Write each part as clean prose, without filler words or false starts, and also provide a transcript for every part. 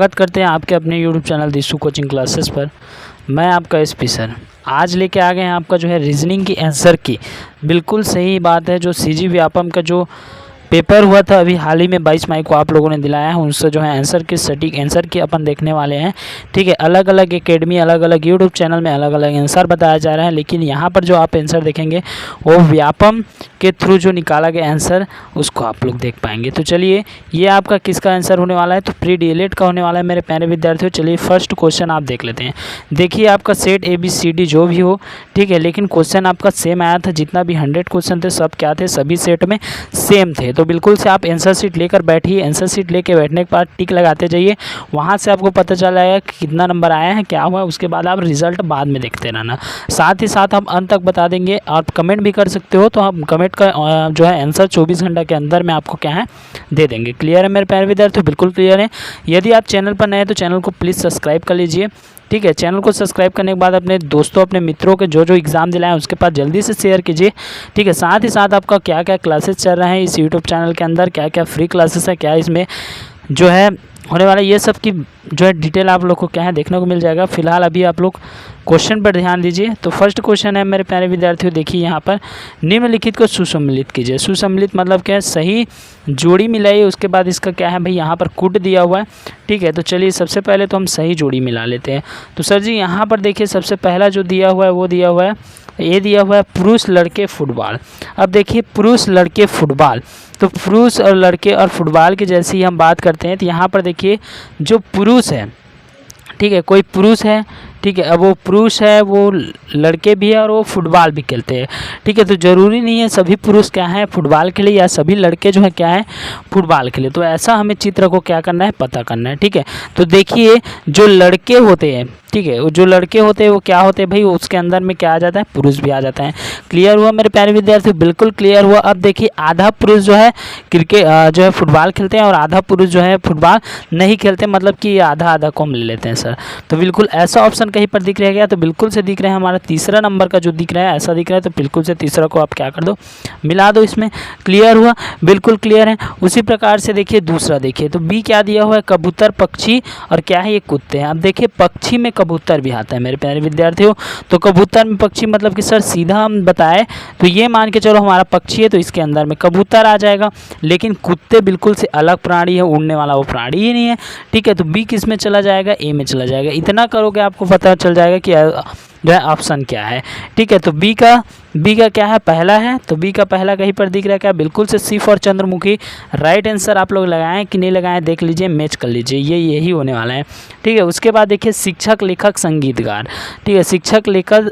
स्वागत करते हैं आपके अपने यूट्यूब चैनल दिशु कोचिंग क्लासेस पर। मैं आपका एसपी सर आज लेके आ गए हैं आपका जो है रीजनिंग की आंसर की। बिल्कुल सही बात है, जो सीजी व्यापम का जो पेपर हुआ था अभी हाल ही में 22 मई को आप लोगों ने दिलाया है, उनसे जो है आंसर की सटीक आंसर की अपन देखने वाले हैं। ठीक है, अलग अलग एकेडमी अलग अलग यूट्यूब चैनल में अलग अलग आंसर बताया जा रहा है, लेकिन यहाँ पर जो आप आंसर देखेंगे वो व्यापम के थ्रू जो निकाला गया आंसर उसको आप लोग देख पाएंगे। तो चलिए, ये आपका किसका आंसर होने वाला है, तो प्री डीएलएड का होने वाला है मेरे प्यारे विद्यार्थियों। चलिए फर्स्ट क्वेश्चन आप देख लेते हैं। देखिए आपका सेट ABCD जो भी हो, ठीक है, लेकिन क्वेश्चन आपका सेम आया था। जितना भी 100 क्वेश्चन थे सब क्या थे, सभी सेट में सेम थे। तो बिल्कुल से आप आंसर शीट लेकर बैठिए, आंसर शीट लेके बैठने के बाद टिक लगाते जाइए, वहाँ से आपको पता चल जाएगा कि कितना नंबर आया है, क्या हुआ। उसके बाद आप रिजल्ट बाद में देखते रहना। साथ ही साथ हम अंत तक बता देंगे, आप कमेंट भी कर सकते हो, तो हम कमेंट का जो है आंसर 24 घंटा के अंदर में आपको क्या है दे देंगे। क्लियर है मेरे प्यारे विद्यार्थियों, बिल्कुल क्लियर है। यदि आप चैनल पर नए हैं तो चैनल को प्लीज़ सब्सक्राइब कर लीजिए। ठीक है, चैनल को सब्सक्राइब करने के बाद अपने दोस्तों अपने मित्रों के जो एग्ज़ाम दिलाएं उसके पास जल्दी से शेयर कीजिए। ठीक है, साथ ही साथ आपका क्या क्या क्लासेस चल रहे हैं इस यूट्यूब चैनल के अंदर, क्या क्या फ्री क्लासेस है, क्या इसमें जो है होने वाला, ये सब की जो है डिटेल आप लोग को क्या है देखने को मिल जाएगा। फिलहाल अभी आप लोग क्वेश्चन पर ध्यान दीजिए। तो फर्स्ट क्वेश्चन है मेरे प्यारे विद्यार्थियों, देखिए यहाँ पर निम्नलिखित को सुसम्मिलित कीजिए। सुसम्मिलित मतलब क्या है, सही जोड़ी मिलाइए। उसके बाद इसका क्या है भाई, यहाँ पर कुट दिया हुआ है। ठीक है, तो चलिए सबसे पहले तो हम सही जोड़ी मिला लेते हैं। तो सर जी यहाँ पर देखिए सबसे पहला जो दिया हुआ है वो दिया हुआ है, ये दिया हुआ है पुरुष लड़के फुटबॉल। अब देखिए पुरुष लड़के फुटबॉल, तो पुरुष और लड़के और फुटबॉल की जैसी ही हम बात करते हैं, तो यहाँ पर देखिए जो पुरुष है, ठीक है, कोई पुरुष है, ठीक है, अब वो पुरुष है, वो लड़के भी है और वो फुटबॉल भी खेलते हैं। ठीक है, तो ज़रूरी नहीं है सभी पुरुष क्या है फुटबॉल खेले या सभी लड़के जो है क्या है फुटबॉल खेले। तो ऐसा हमें चित्र को क्या करना है, पता करना है। ठीक है, तो देखिए जो लड़के होते हैं, ठीक है, वो जो लड़के होते हैं वो क्या होते हैं भाई, उसके अंदर में क्या आ जाता है, पुरुष भी आ जाता है। क्लियर हुआ मेरे प्यारे विद्यार्थी, बिल्कुल क्लियर हुआ। अब देखिए आधा पुरुष जो है क्रिकेट जो है फुटबॉल खेलते हैं और आधा पुरुष जो है फुटबॉल नहीं खेलते, मतलब कि आधा आधा को हम ले लेते हैं सर। तो बिल्कुल ऐसा ऑप्शन कहीं पर दिख रहा है, तो बिल्कुल से दिख रहा है हमारा तीसरा नंबर का जो दिख रहा है, ऐसा दिख रहा है, तो बिल्कुल से तीसरा को आप क्या कर दो, मिला दो इसमें। क्लियर हुआ, बिल्कुल क्लियर है। उसी प्रकार से देखिए दूसरा, देखिए तो बी क्या दिया हुआ है, कबूतर पक्षी और क्या है ये कुत्ते हैं। अब देखिए पक्षी में कबूतर भी आता है मेरे प्यारे विद्यार्थियों, तो कबूतर में पक्षी मतलब कि सर सीधा हम बताएं तो ये मान के चलो हमारा पक्षी है तो इसके अंदर में कबूतर आ जाएगा, लेकिन कुत्ते बिल्कुल से अलग प्राणी है, उड़ने वाला वो प्राणी ही नहीं है। ठीक है, तो बी किस में चला जाएगा, ए में चला जाएगा। इतना करोगे आपको पता चल जाएगा कि जो है ऑप्शन क्या है। ठीक है, तो बी का क्या है, पहला है, तो बी का पहला कहीं पर दिख रहा है क्या, बिल्कुल से सी फॉर चंद्रमुखी। राइट आंसर आप लोग लगाएं कि नहीं लगाएं देख लीजिए, मैच कर लीजिए, ये यही होने वाला है। ठीक है, उसके बाद देखिए शिक्षक लेखक संगीतकार। ठीक है, शिक्षक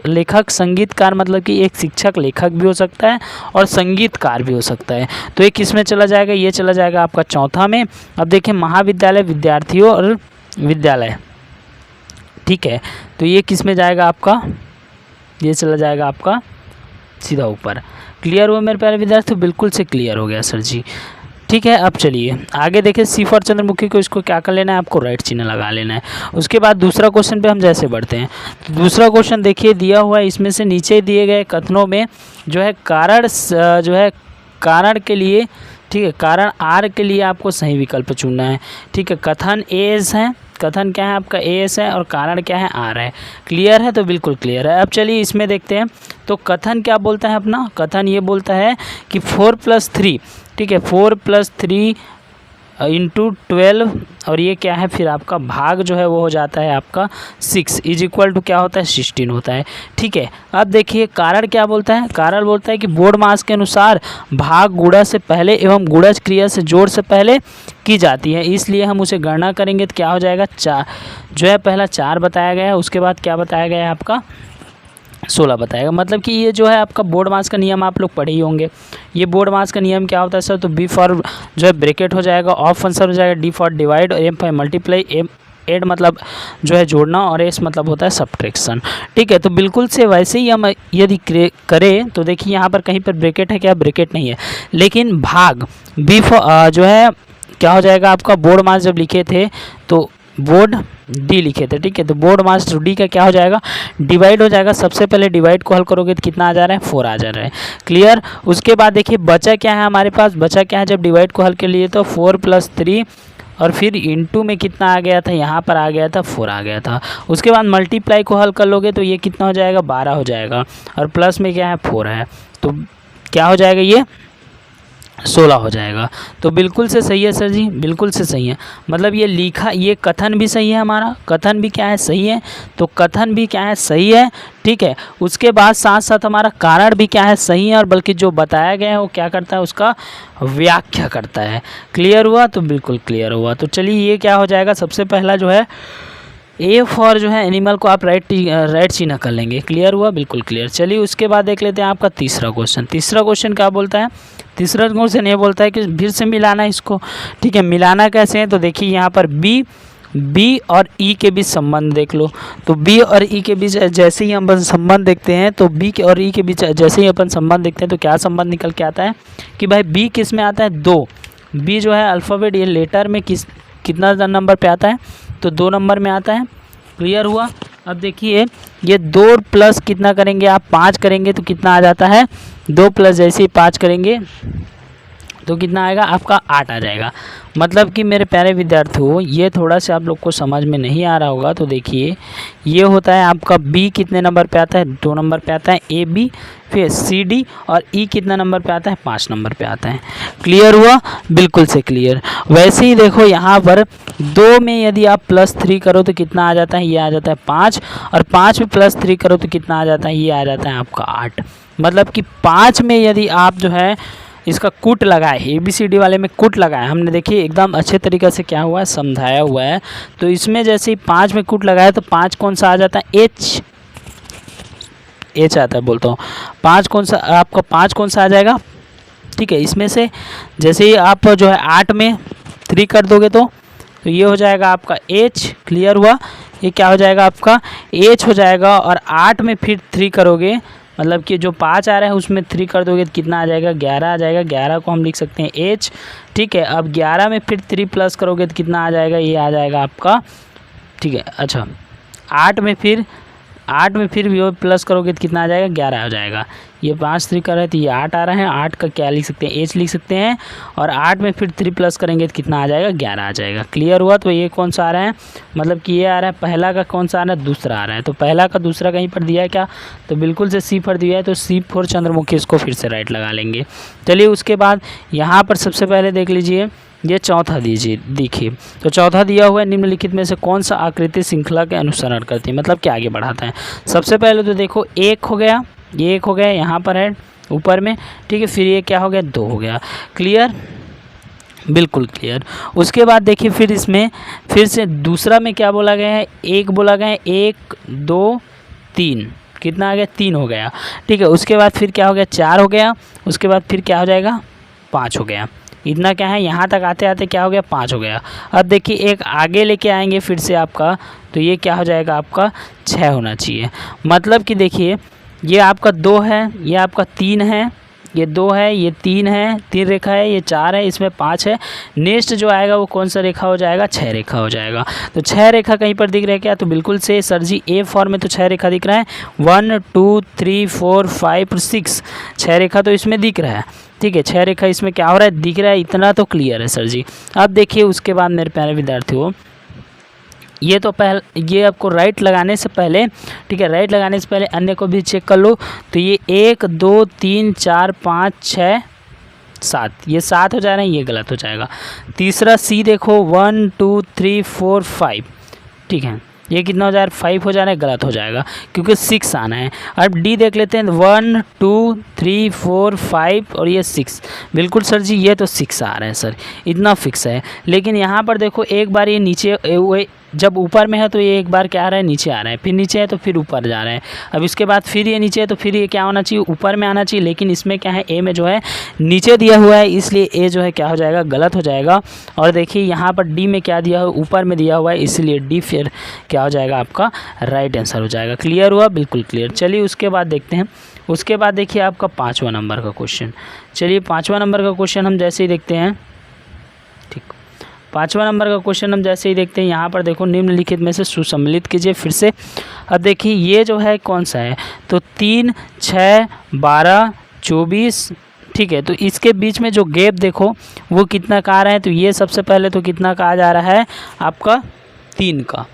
लेखक संगीतकार मतलब कि एक शिक्षक लेखक भी हो सकता है और संगीतकार भी हो सकता है। तो ये किस में चला जाएगा, ये चला जाएगा आपका चौथा में। अब देखिए महाविद्यालय विद्यार्थियों और विद्यालय, ठीक है, तो ये किस में जाएगा आपका, ये चला जाएगा आपका सीधा ऊपर। क्लियर हुआ मेरे प्यारे विद्यार्थियों, बिल्कुल से क्लियर हो गया सर जी। ठीक है, अब चलिए आगे देखिए सी फॉर चंद्रमुखी को इसको क्या कर लेना है, आपको राइट चिन्ह लगा लेना है। उसके बाद दूसरा क्वेश्चन पे हम जैसे बढ़ते हैं, तो दूसरा क्वेश्चन देखिए दिया हुआ है, इसमें से नीचे दिए गए कथनों में जो है कारण जो है कारण के लिए, ठीक है, कारण आर के लिए आपको सही विकल्प चुनना है। ठीक है, कथन एस है, कथन क्या है आपका एस है और कारण क्या है आर है। क्लियर है, तो बिल्कुल क्लियर है। अब चलिए इसमें देखते हैं, तो कथन क्या बोलता है अपना, कथन ये बोलता है कि 4+3, ठीक है, 4+3 इंटू 12 और ये क्या है फिर आपका भाग जो है वो हो जाता है आपका 6 इज इक्वल टू क्या होता है 16 होता है। ठीक है, अब देखिए कारण क्या बोलता है, कारण बोलता है कि बोर्ड मास के अनुसार भाग गुणा से पहले एवं गुणज क्रिया से जोड़ से पहले की जाती है, इसलिए हम उसे गणना करेंगे तो क्या हो जाएगा 4, जो है पहला 4 बताया गया है, उसके बाद क्या बताया गया है आपका 16 बताएगा। मतलब कि ये जो है आपका बोर्ड मास का नियम आप लोग पढ़े ही होंगे। ये बोर्ड मास का नियम क्या होता है सर, तो बी फॉर जो है ब्रैकेट हो जाएगा, ऑफ आंसर हो जाएगा, डी फॉर डिवाइड और M for multiply, M add मतलब जो है जोड़ना और एस मतलब होता है सब्ट्रैक्शन। ठीक है, तो बिल्कुल से वैसे ही हम यदि करें तो देखिए यहाँ पर कहीं पर ब्रैकेट है क्या, ब्रैकेट नहीं है, लेकिन भाग बी फॉर जो है क्या हो जाएगा आपका बोर्ड मास जब लिखे थे तो बोर्ड डी लिखे थे, ठीक है। तो बोर्ड मास डी का क्या हो जाएगा, डिवाइड हो जाएगा। सबसे पहले डिवाइड को हल करोगे तो कितना आ जा रहा है, 4 आ जा रहा है। क्लियर। उसके बाद देखिए बचा क्या है हमारे पास, बचा क्या है, जब डिवाइड को हल के लिए तो 4 + 3 और फिर इनटू में कितना आ गया था, यहाँ पर आ गया था 4 आ गया था। उसके बाद मल्टीप्लाई को हल कर लोगे तो ये कितना हो जाएगा, 12 हो जाएगा। और प्लस में क्या है, 4 है, तो क्या हो जाएगा, ये 16 हो जाएगा। तो बिल्कुल से सही है सर जी, बिल्कुल से सही है। मतलब ये लिखा, ये कथन भी सही है, हमारा कथन भी क्या है, सही है। तो कथन भी क्या है, सही है, ठीक है। उसके बाद साथ साथ हमारा कारण भी क्या है, सही है। और बल्कि जो बताया गया है वो क्या करता है, उसका व्याख्या करता है। क्लियर हुआ, तो बिल्कुल क्लियर हुआ। तो चलिए ये क्या हो जाएगा, सबसे पहला जो है ए फॉर जो है एनिमल को आप राइट चिन्ह कर लेंगे। क्लियर हुआ, बिल्कुल क्लियर। चलिए उसके बाद देख लेते हैं आपका तीसरा क्वेश्चन। तीसरा क्वेश्चन क्या बोलता है, तीसरा क्वेश्चन ये बोलता है कि फिर से मिलाना है इसको, ठीक है। मिलाना कैसे है, तो देखिए यहाँ पर बी और ई के बीच संबंध देख लो। तो बी और ई के बीच जैसे ही हम संबंध देखते हैं, तो बी के और ई के बीच जैसे ही अपन संबंध देखते हैं तो क्या संबंध निकल के आता है कि भाई बी किस में आता है, 2। बी जो है अल्फ़ाबेट, ये लेटर में कितना नंबर पे आता है, तो 2 नंबर में आता है। क्लियर हुआ। अब देखिए ये 2 प्लस कितना करेंगे आप, 5 करेंगे तो कितना आ जाता है, 2 प्लस जैसे ही 5 करेंगे तो कितना आएगा आपका, 8 आ जाएगा। मतलब कि मेरे प्यारे विद्यार्थियों, ये थोड़ा सा आप लोग को समझ में नहीं आ रहा होगा। तो देखिए ये होता है आपका बी कितने नंबर पे आता है, 2 नंबर पे आता है, ए बी, फिर सी डी, और ई कितना नंबर पे आता है, 5 नंबर पे आता है। क्लियर हुआ, बिल्कुल से क्लियर। वैसे ही देखो यहाँ पर 2 में यदि आप +3 करो तो कितना आ जाता है, ये आ जाता है 5, और 5 में +3 करो तो कितना आ जाता है, ये आ जाता है आपका 8। मतलब कि 5 में यदि आप जो है इसका कूट लगाए, ABCD वाले में कूट लगाए, हमने देखिए एकदम अच्छे तरीके से क्या हुआ है, समझाया हुआ है। तो इसमें जैसे ही 5 में कूट लगाया तो 5 कौन सा आ जाता है, एच आता है, बोलता हूँ 5 कौन सा आपका, 5 कौन सा आ जाएगा, ठीक है। इसमें से जैसे ही आप जो है 8 में 3 कर दोगे तो ये हो जाएगा आपका एच। क्लियर हुआ, ये क्या हो जाएगा आपका, एच हो जाएगा। और 8 में फिर 3 करोगे, मतलब कि जो 5 आ रहा है उसमें 3 कर दोगे तो कितना आ जाएगा, 11 आ जाएगा। 11 को हम लिख सकते हैं एच, ठीक है। अब 11 में फिर 3 प्लस करोगे तो कितना आ जाएगा, ये आ जाएगा आपका, ठीक है। अच्छा 8 में फिर भी प्लस करोगे तो कितना आ जाएगा, 11 आ जाएगा। ये 5 3 कर रहे थे, ये 8 आ रहा है, 8 का क्या लिख सकते हैं, एच लिख सकते हैं। और 8 में फिर 3 प्लस करेंगे तो कितना आ जाएगा, 11 आ जाएगा। क्लियर हुआ। तो ये कौन सा आ रहा है, मतलब कि ये आ रहा है पहला का, कौन सा आ रहा है, दूसरा आ रहा है। तो पहला का दूसरा कहीं पर दिया है क्या, तो बिल्कुल से सी पर दिया है, तो सी फॉर चंद्रमुखी, इसको फिर से राइट लगा लेंगे। चलिए उसके बाद यहाँ पर सबसे पहले देख लीजिए, ये चौथा दीजिए, देखिए। तो चौथा दिया हुआ है, निम्नलिखित में से कौन सा आकृति श्रृंखला के अनुसरण करती है, मतलब कि आगे बढ़ाता है। सबसे पहले तो देखो 1 हो गया, ये 1 हो गया, यहाँ पर है ऊपर में, ठीक है। फिर ये क्या हो गया, 2 हो गया। क्लियर, बिल्कुल क्लियर। उसके बाद देखिए फिर इसमें फिर से दूसरा में क्या बोला गया है, 1 बोला गया है, 1 2 3, कितना आ गया, 3 हो गया, ठीक है। उसके बाद फिर क्या हो गया, 4 हो गया। उसके बाद फिर क्या हो जाएगा, 5 हो गया। इतना क्या है, यहाँ तक आते आते क्या हो गया, 5 हो गया। अब देखिए एक आगे लेके आएंगे फिर से आपका, तो ये क्या हो जाएगा आपका, 6 होना चाहिए। मतलब कि देखिए ये आपका 2 है, ये आपका 3 है, ये 2 है, ये 3 है, 3 रेखा है, ये 4 है, इसमें 5 है। नेक्स्ट जो आएगा वो कौन सा रेखा हो जाएगा, 6 रेखा हो जाएगा। तो 6 रेखा कहीं पर दिख रहा है क्या, तो बिल्कुल से सर जी ए फॉर्म में तो 6 रेखा दिख रहा है, 1 2 3 4 5 6, 6 रेखा तो इसमें दिख रहा है, ठीक है। 6 रेखा इसमें क्या हो रहा है, दिख रहा है, इतना तो क्लियर है सर जी। अब देखिए उसके बाद मेरे प्यारे विद्यार्थियों, ये तो ये आपको राइट लगाने से पहले, ठीक है, राइट लगाने से पहले अन्य को भी चेक कर लो। तो ये 1 2 3 4 5 6 7, ये 7 हो जा रहे हैं, ये गलत हो जाएगा। तीसरा सी देखो 1 2 3 4 5, ठीक है, ये कितना हो जा रहा है, 5 हो जा रहा है, गलत हो जाएगा क्योंकि 6 आना है। अब डी देख लेते हैं, 1 2 3 4 5 और ये 6, बिल्कुल सर जी ये तो 6 आ रहा है सर, इतना फिक्स है। लेकिन यहाँ पर देखो एक बार ये नीचे, जब ऊपर में है तो ये एक बार क्या आ रहा है, नीचे आ रहा है, फिर नीचे है तो फिर ऊपर जा रहा है। अब इसके बाद फिर ये नीचे है तो फिर ये क्या होना चाहिए, ऊपर में आना चाहिए। लेकिन इसमें क्या है, ए में जो है नीचे दिया हुआ है, इसलिए ए जो है क्या हो जाएगा, गलत हो जाएगा। और देखिए यहाँ पर डी में क्या दिया हुआ, ऊपर में दिया हुआ है, इसलिए डी फिर क्या हो जाएगा, आपका राइट आंसर हो जाएगा। क्लियर हुआ, बिल्कुल क्लियर। चलिए उसके बाद देखते हैं, उसके बाद देखिए आपका 5वां नंबर का क्वेश्चन। चलिए 5वां नंबर का क्वेश्चन हम जैसे ही देखते हैं, ठीक, 5वां नंबर का क्वेश्चन हम जैसे ही देखते हैं, यहाँ पर देखो निम्नलिखित में से सुसम्मिलित कीजिए। फिर से अब देखिए ये जो है कौन सा है, तो 3, 6, 12, 24, ठीक है। तो इसके बीच में जो गैप देखो वो कितना का आ रहा है, तो ये सबसे पहले तो कितना का आ जा रहा है आपका 3 का।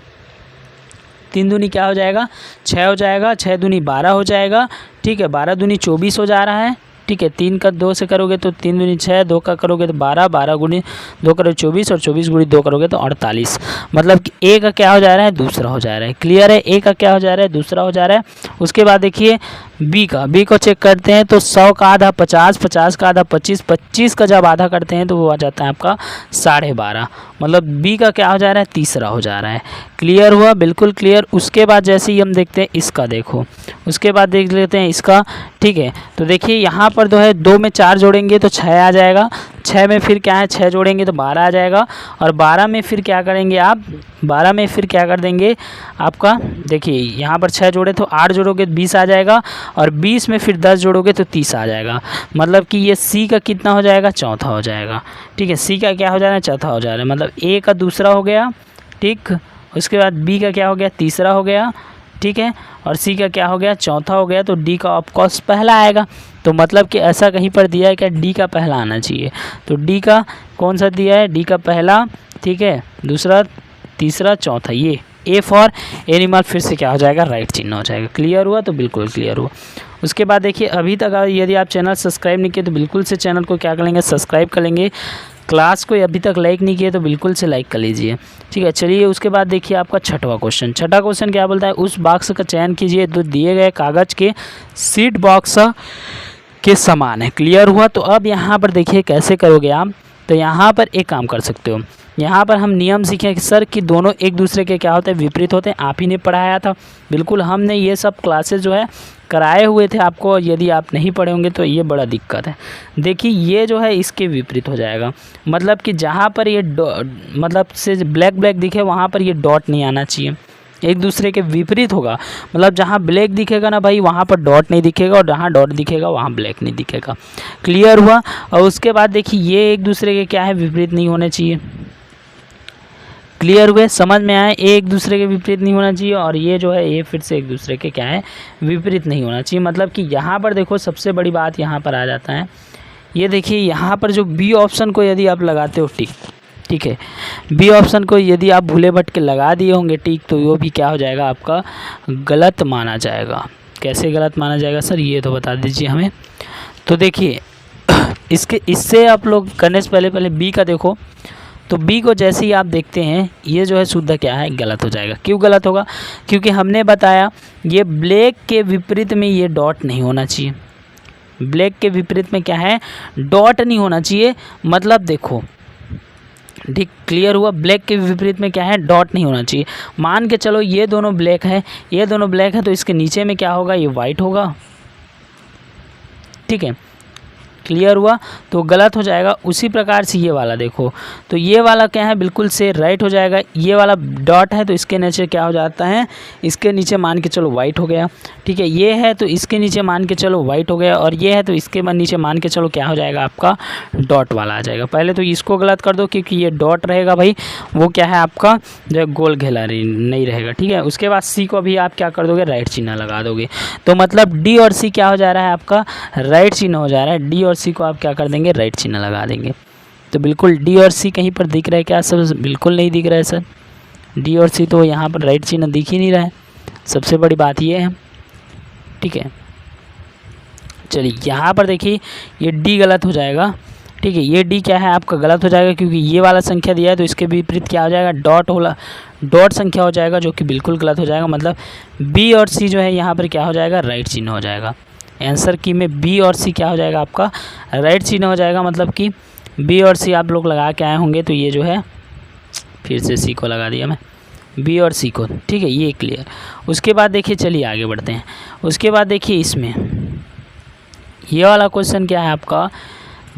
3 दूनी क्या हो जाएगा 6 हो जाएगा, 6 दूनी 12 हो जाएगा, ठीक है। 12 दूनी 24 हो जा रहा है, ठीक है। 3 का 2 से करोगे तो 3 दूनी 6, 2 का करोगे तो 12, 12 गुनी 2 करोगे 24 और 24 गुनी 2 करोगे तो 48। मतलब कि ए का क्या हो जा रहा है, दूसरा हो जा रहा है। क्लियर है, ए का क्या हो जा रहा है, दूसरा हो जा रहा है। उसके बाद देखिए बी को चेक करते हैं तो 100 का आधा 50, 50 का आधा 25, 25 का जब आधा करते हैं तो वो आ जाता है आपका 12.5। मतलब बी का क्या हो जा रहा है, तीसरा हो जा रहा है। क्लियर हुआ, बिल्कुल क्लियर। उसके बाद जैसे ही हम देखते हैं इसका, देखो उसके बाद देख लेते हैं इसका, ठीक है। तो देखिए यहाँ पर जो है 2 में 4 जोड़ेंगे तो 6 आ जाएगा, 6 में फिर क्या है 6 जोड़ेंगे तो 12 आ जाएगा, और 12 में फिर क्या करेंगे आप, 12 में फिर क्या कर देंगे आपका, देखिए यहाँ पर 6 जोड़े तो 8 जोड़ोगे तो 20 आ जाएगा, और 20 में फिर 10 जोड़ोगे तो 30 आ जाएगा। मतलब कि ये सी का कितना हो जाएगा, चौथा हो जाएगा, ठीक है। सी का क्या हो जा रहा है, चौथा हो जा रहा है। मतलब ए का दूसरा हो गया, ठीक। उसके बाद बी का क्या हो गया, तीसरा हो गया, ठीक है। और सी का क्या हो गया, चौथा हो गया। तो डी का ऑफकोर्स पहला आएगा। तो मतलब कि ऐसा कहीं पर दिया है कि डी का पहला आना चाहिए। तो डी का कौन सा दिया है, डी का पहला, ठीक है, दूसरा, तीसरा, चौथा। ये ए फॉर एनिमल फिर से क्या हो जाएगा, राइट चिन्ह हो जाएगा। क्लियर हुआ, तो बिल्कुल क्लियर हुआ। उसके बाद देखिए अभी तक यदि आप चैनल सब्सक्राइब नहीं किए तो बिल्कुल से चैनल को क्या कर लेंगे, सब्सक्राइब कर लेंगे। क्लास को अभी तक लाइक नहीं किए तो बिल्कुल से लाइक कर लीजिए, ठीक है। चलिए उसके बाद देखिए आपका छठवां क्वेश्चन। छठा क्वेश्चन क्या बोलता है, उस बॉक्स का चयन कीजिए जो दिए गए कागज़ के सीट बॉक्स के समान है। क्लियर हुआ। तो अब यहाँ पर देखिए कैसे करोगे आप, तो यहाँ पर एक काम कर सकते हो। यहाँ पर हम नियम सीखें कि सर कि दोनों एक दूसरे के क्या होते हैं, विपरीत होते हैं। आप ही ने पढ़ाया था, बिल्कुल हमने ये सब क्लासेस जो है कराए हुए थे आपको। यदि आप नहीं पढ़े होंगे तो ये बड़ा दिक्कत है। देखिए ये जो है इसके विपरीत हो जाएगा। मतलब कि जहाँ पर ये मतलब से ब्लैक ब्लैक दिखे वहाँ पर ये डॉट नहीं आना चाहिए, एक दूसरे के विपरीत होगा। मतलब जहाँ ब्लैक दिखेगा ना भाई वहाँ पर डॉट नहीं दिखेगा, और जहाँ डॉट दिखेगा वहाँ ब्लैक नहीं दिखेगा। क्लियर हुआ। और उसके बाद देखिए ये एक दूसरे के क्या है, विपरीत नहीं होने चाहिए। क्लियर हुए, समझ में आए, एक दूसरे के विपरीत नहीं होना चाहिए। और ये जो है ये फिर से एक दूसरे के क्या है, विपरीत नहीं होना चाहिए। मतलब कि यहाँ पर देखो सबसे बड़ी बात यहाँ पर आ जाता है, ये देखिए यहाँ पर जो बी ऑप्शन को यदि आप लगाते हो टिक, ठीक है, बी ऑप्शन को यदि आप भूले भटके लगा दिए होंगे टिक, तो वो भी क्या हो जाएगा आपका, गलत माना जाएगा। कैसे गलत माना जाएगा सर, ये तो बता दीजिए हमें। तो देखिए इससे आप लोग करने से पहले बी का देखो। तो बी को जैसे ही आप देखते हैं ये जो है शुद्ध क्या है, गलत हो जाएगा। क्यों गलत होगा, क्योंकि हमने बताया ये ब्लैक के विपरीत में ये डॉट नहीं होना चाहिए। ब्लैक के विपरीत में क्या है, डॉट नहीं होना चाहिए। मतलब देखो ठीक, क्लियर हुआ। ब्लैक के विपरीत में क्या है, डॉट नहीं होना चाहिए। मान के चलो ये दोनों ब्लैक है, ये दोनों ब्लैक है, तो इसके नीचे में क्या होगा, ये वाइट होगा, ठीक है। क्लियर हुआ, तो गलत हो जाएगा। उसी प्रकार से ये वाला देखो, तो ये वाला क्या है, बिल्कुल से राइट हो जाएगा। ये वाला डॉट है तो इसके नीचे क्या हो जाता है, इसके नीचे मान के चलो वाइट हो गया, ठीक है। ये है तो इसके नीचे मान के चलो वाइट हो गया, और ये है तो इसके नीचे मान के चलो क्या हो जाएगा, आपका डॉट वाला आ जाएगा। पहले तो इसको गलत कर दो, क्योंकि ये डॉट रहेगा भाई वो क्या है आपका जो है गोल घेला नहीं रहेगा, ठीक है। उसके बाद सी को भी आप क्या कर दोगे, राइट चिन्ह लगा दोगे। तो मतलब डी और सी क्या हो जा रहा है, आपका राइट चिन्ह हो जा रहा है। डी और सी को आप क्या कर देंगे, राइट चिन्ह लगा देंगे। तो बिल्कुल डी और सी कहीं पर दिख रहा है क्या सर, बिल्कुल नहीं दिख रहा है सर। डी और सी तो यहाँ पर राइट चिन्ह दिख ही नहीं रहा है, सबसे बड़ी बात ये है, ठीक है। चलिए यहाँ पर देखिए ये डी गलत हो जाएगा, ठीक है। ये डी क्या है आपका गलत हो जाएगा, क्योंकि ये वाला संख्या दिया है तो इसके विपरीत क्या हो जाएगा, डॉट संख्या हो जाएगा, जो कि बिल्कुल गलत हो जाएगा। मतलब बी और सी जो है यहाँ पर क्या हो जाएगा, राइट चिन्ह हो जाएगा। आंसर की में बी और सी क्या हो जाएगा, आपका राइट चिन्ह हो जाएगा। मतलब कि बी और सी आप लोग लगा के आए होंगे, तो ये जो है फिर से सी को लगा दिया मैं, बी और सी को, ठीक है, ये क्लियर। उसके बाद देखिए चलिए आगे बढ़ते हैं। उसके बाद देखिए इसमें ये वाला क्वेश्चन क्या है आपका,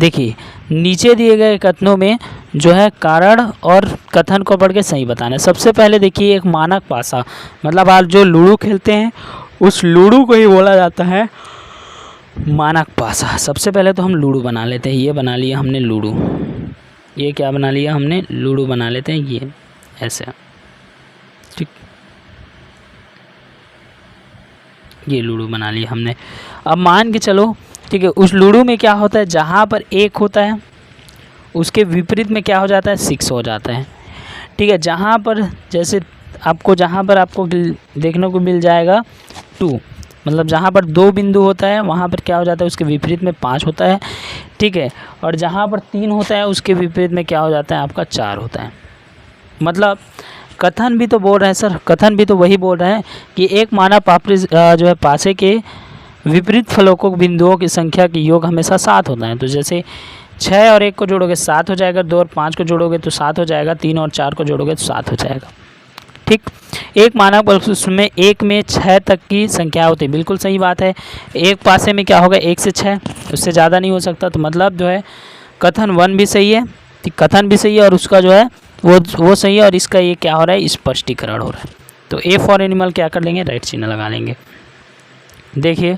देखिए नीचे दिए गए कथनों में जो है कारण और कथन को पढ़ के सही बताना है। सबसे पहले देखिए एक मानक पासा, मतलब आप जो लूडो खेलते हैं उस लूडो को ही बोला जाता है मानक पासा। सबसे पहले तो हम लूडो बना लेते हैं, ये बना लिया हमने लूडो। ये क्या बना लिया हमने, लूडो बना लेते हैं, ये ऐसे, ठीक, ये लूडो बना लिया हमने। अब मान के चलो, ठीक है, उस लूडो में क्या होता है, जहाँ पर 1 होता है उसके विपरीत में क्या हो जाता है, 6 हो जाता है, ठीक है। जहाँ पर जैसे जहाँ पर आपको देखने को मिल जाएगा 2, मतलब जहाँ पर 2 बिंदु होता है वहाँ पर क्या हो जाता है, उसके विपरीत में 5 होता है, ठीक है। और जहाँ पर 3 होता है उसके विपरीत में क्या हो जाता है, आपका 4 होता है। मतलब कथन भी तो बोल रहे हैं सर, कथन भी तो वही बोल रहे हैं कि एक माना जो है पासे के विपरीत फलकों बिंदुओं की संख्या की योग हमेशा 7 होता है। तो जैसे 6 और 1 को जोड़ोगे 7 हो जाएगा, 2 और 5 को जोड़ोगे तो 7 हो जाएगा, 3 और 4 को जोड़ोगे तो 7 हो जाएगा, ठीक। एक मानक बल उसमें 1 में 6 तक की संख्या होती है, बिल्कुल सही बात है। एक पासे में क्या होगा, 1 से 6, उससे ज़्यादा नहीं हो सकता। तो मतलब जो है कथन 1 भी सही है, कथन भी सही है, और उसका जो है वो सही है, और इसका ये क्या हो रहा है, स्पष्टीकरण हो रहा है। तो ए फॉर एनिमल क्या कर लेंगे, राइट चिन्ह लगा लेंगे। देखिए